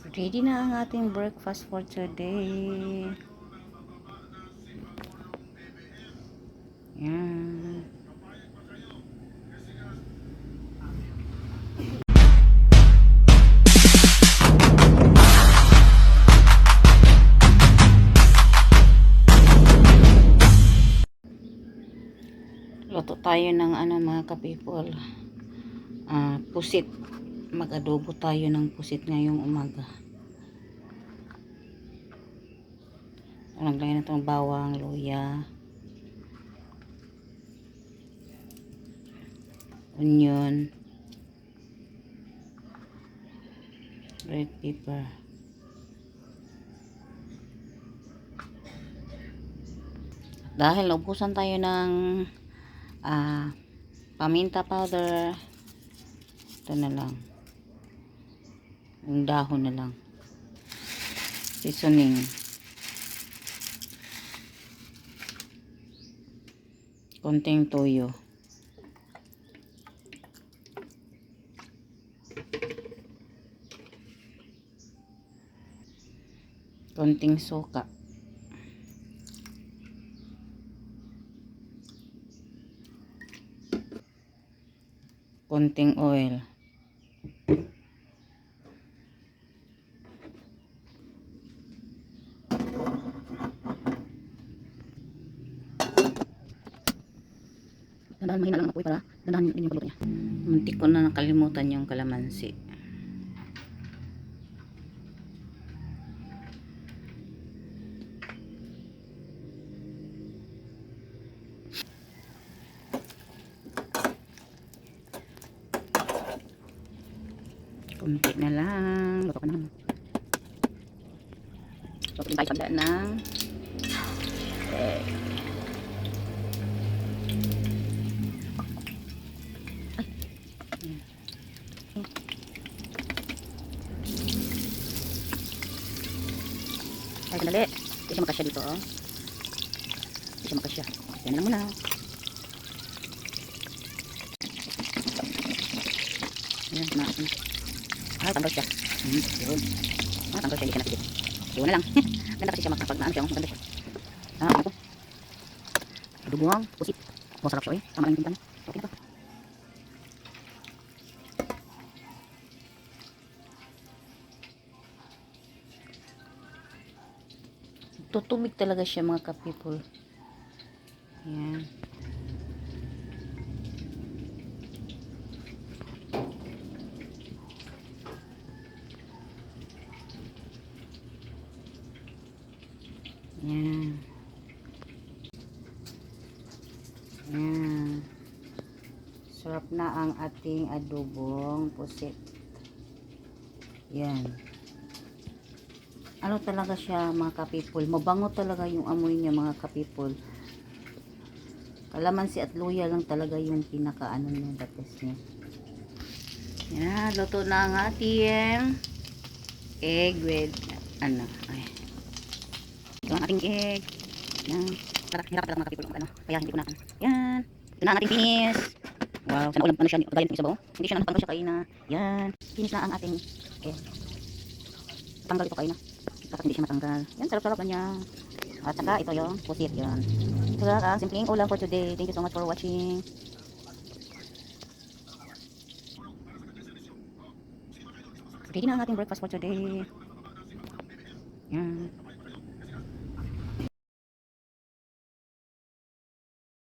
Ready na ang ating breakfast for today. Yan. Luto tayo ng mga ka-people. Pusit. Mag-adobo tayo ng pusit ngayong umaga. Naglagay na itong bawang, luya, onion, red pepper. Dahil naubusan tayo ng paminta powder, ito na lang. Yung dahon na lang. Seasoning. Konting toyo. Konting suka. Konting oil. Dandahan, mahina lang ang apoy para dandahan din yung pagluto niya. Muntik ko na nakalimutan yung kalamansi. Kunti na lang. Luto ka na. So, pwede tayo pagdaan ng ay, sandali. Hindi siya makasya dito, oh. Hindi siya makasya. Yan na lang muna. Yan, tumaas na. Ay, tanggal siya. Yun. Tanggal siya, hindi siya nasigit. Iwan na lang. Ganda kasi siya makapag naano siya, maganda siya. Ano to? Adoboang pusit. Masarap siya, eh. Tama lang yung tinta niya. Okay na to. Tutumig talaga siya, mga ka-people. Yan. Yan. Yan. Sarap na ang ating adobong pusit. Yan. Ano talaga siya, mga ka-people. Mabango talaga yung amoy niya, mga ka-people. Kalamansi at luya lang talaga yung pinaka-ano niya, the best niya. Yan. Luto na ang ating egg with ay. Ito ang ating egg. Yan. Hirap talaga, mga ka-people. Kaya hindi ko na. Yan. Ito na ang ating finish. Wow. Sana ulam pa na siya. Galing isa ba? Hindi siya natanggal siya kaina. Yan. Finish na ang ating egg. Tanggal ito kaina. Dapat hindi siya matanggal. Yan, sarap-sarap na niya. At saka ito yung pusit. Yan. Ito lang ang simpleng ulam for today. Thank you so much for watching. Ready na ang ating breakfast for today. Yan.